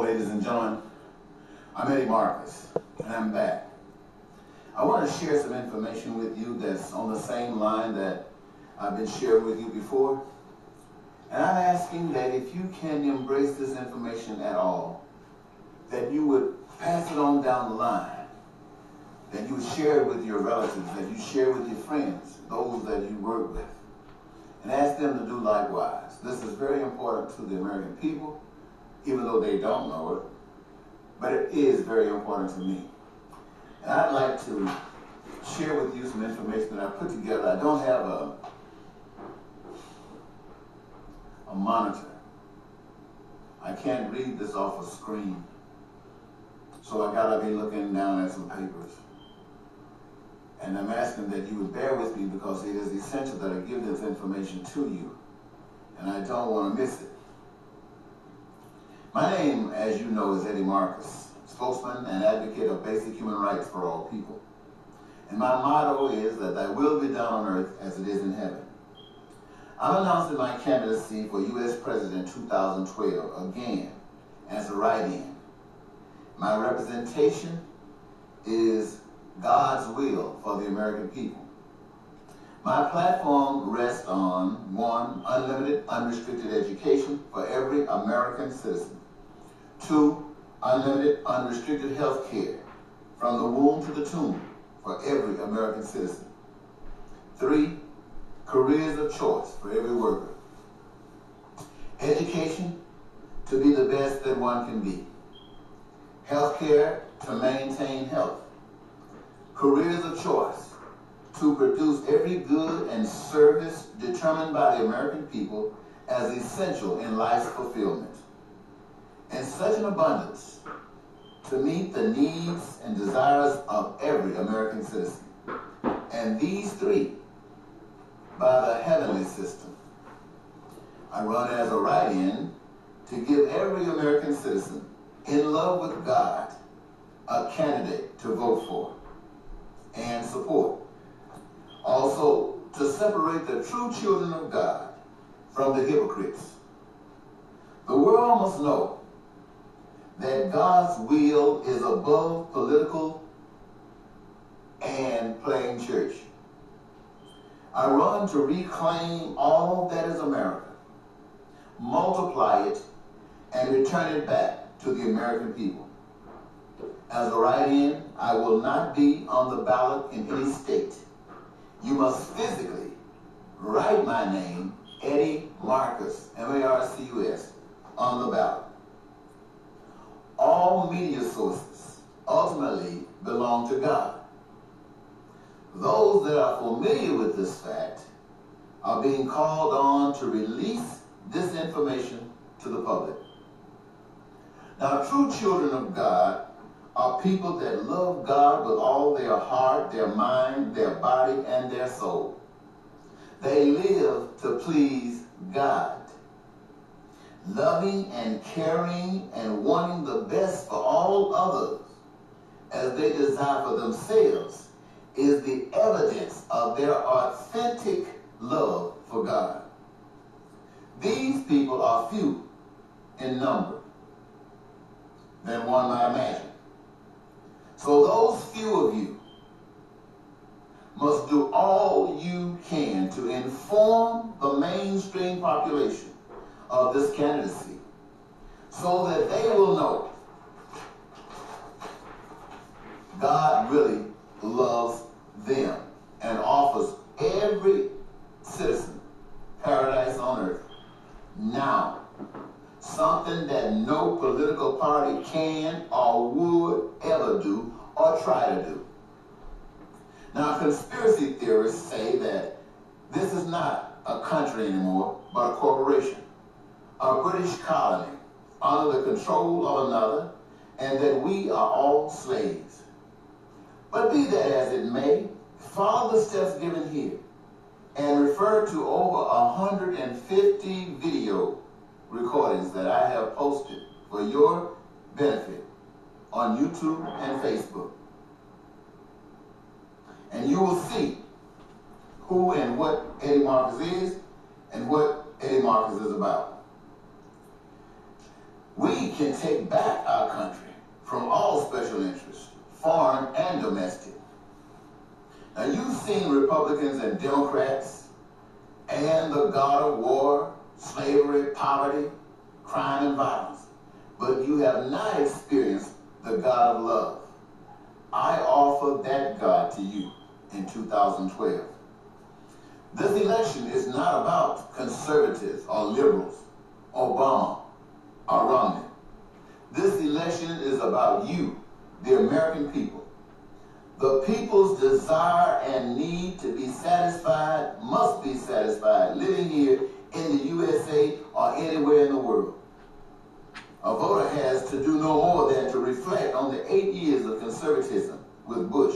ladies and gentlemen. I'm Eddie Marcus, and I'm back. I want to share some information with you that's on the same line that I've been sharing with you before. And I'm asking that if you can embrace this information at all, that you would pass it on down the line, that you would share it with your relatives, that you share with your friends, those that you work with, and ask them to do likewise. This is very important to the American people, even though they don't know it, but it is very important to me. And I'd like to share with you some information that I put together. I don't have a monitor. I can't read this off a screen, so I gotta be looking down at some papers. And I'm asking that you would bear with me because it is essential that I give this information to you, and I don't want to miss it. My name, as you know, is Eddie Marcus, spokesman and advocate of basic human rights for all people. And my motto is that thy will be done on earth as it is in heaven. I'm announcing my candidacy for U.S. President 2012 again as a write-in. My representation is God's will for the American people. My platform rests on 1, unlimited, unrestricted education for every American citizen. 2, unlimited, unrestricted health care from the womb to the tomb for every American citizen. 3, careers of choice for every worker. Education to be the best that one can be. Health care to maintain health. Careers of choice to produce every good and service determined by the American people as essential in life's fulfillment. And such an abundance to meet the needs and desires of every American citizen. And these 3 by the heavenly system. I run as a write-in to give every American citizen in love with God a candidate to vote for and support. Also, to separate the true children of God from the hypocrites. The world must know that God's will is above political and playing church. I run to reclaim all that is America, multiply it, and return it back to the American people. As a write-in, I will not be on the ballot in any state. You must physically write my name, Eddie Marcus, M-A-R-C-U-S, on the ballot. All media sources ultimately belong to God. Those that are familiar with this fact are being called on to release this information to the public. Now, true children of God are people that love God with all their heart, their mind, their body, and their soul. They live to please God, loving and caring and wanting the best for all others as they desire for themselves is the evidence of their authentic love for God. These people are few in number than one might imagine. So those few of you must do all you can to inform the mainstream population of this candidacy so that they will know God really loves them and offers every citizen paradise on earth now. Something that no political party can or would ever do or try to do. Now, conspiracy theorists say that this is not a country anymore, but a corporation, a British colony under the control of another, and that we are all slaves. But be that as it may, follow the steps given here and refer to over 150 video recordings that I have posted for your benefit on YouTube and Facebook. And you will see who and what Eddie Marcus is and what Eddie Marcus is about. We can take back our country from all special interests, foreign and domestic. Now, you've seen Republicans and Democrats and the God of war, slavery, poverty, crime, and violence, but you have not experienced the God of love. I offer that God to you in 2012. This election is not about conservatives or liberals, Obama or Romney. This election is about you, the American people. The people's desire and need to be satisfied must be satisfied living here in the USA or anywhere in the world. A voter has to do no more than to reflect on the 8 years of conservatism with Bush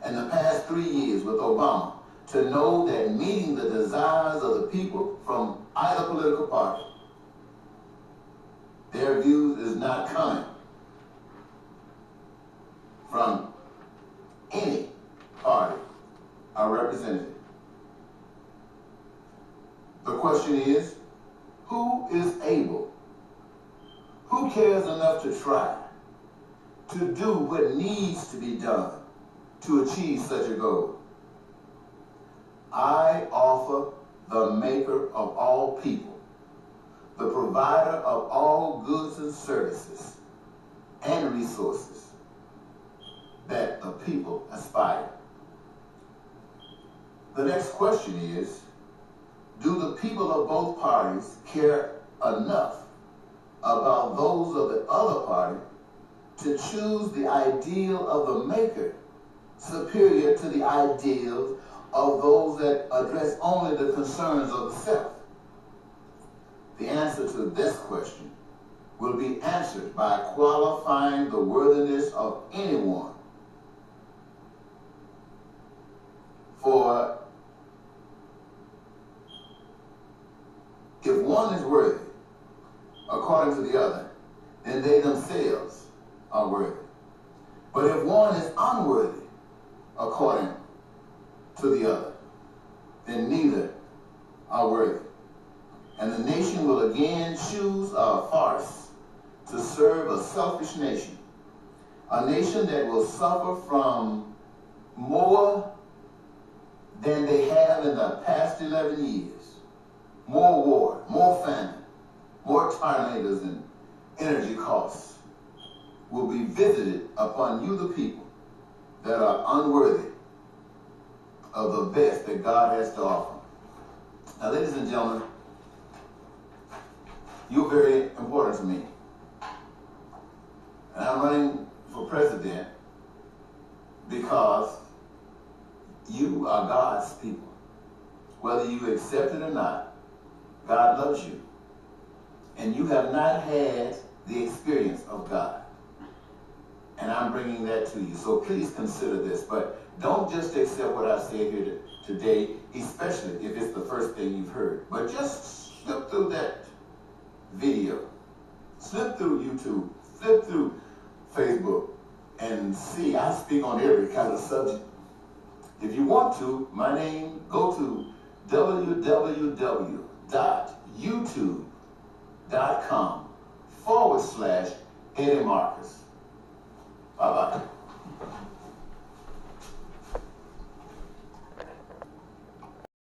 and the past 3 years with Obama to know that meeting the desires of the people from either political party, their views is not coming from any party or representative. The question is, who is able, who cares enough to try to do what needs to be done to achieve such a goal? I offer the maker of all people, the provider of all goods and services and resources that the people aspire. The next question is, do the people of both parties care enough about those of the other party to choose the ideal of the maker superior to the ideals of those that address only the concerns of the self? The answer to this question will be answered by qualifying the worthiness of anyone. For if one is worthy according to the other, then they themselves are worthy. But if one is unworthy according to the other, then neither are worthy. And the nation will again choose a farce to serve a selfish nation, a nation that will suffer from more than they have in the past 11 years. More war, more famine, more tornadoes and energy costs will be visited upon you, the people, that are unworthy of the best that God has to offer. Now, ladies and gentlemen, you're very important to me. And I'm running for president because you are God's people. Whether you accept it or not, God loves you. And you have not had the experience of God. And I'm bringing that to you. So please consider this. But don't just accept what I say here today, especially if it's the first thing you've heard. But just slip through that video. Slip through YouTube. Slip through Facebook. And see, I speak on every kind of subject. If you want to, my name, go to www.youtube.com/Eddie Marcus. Bye-bye.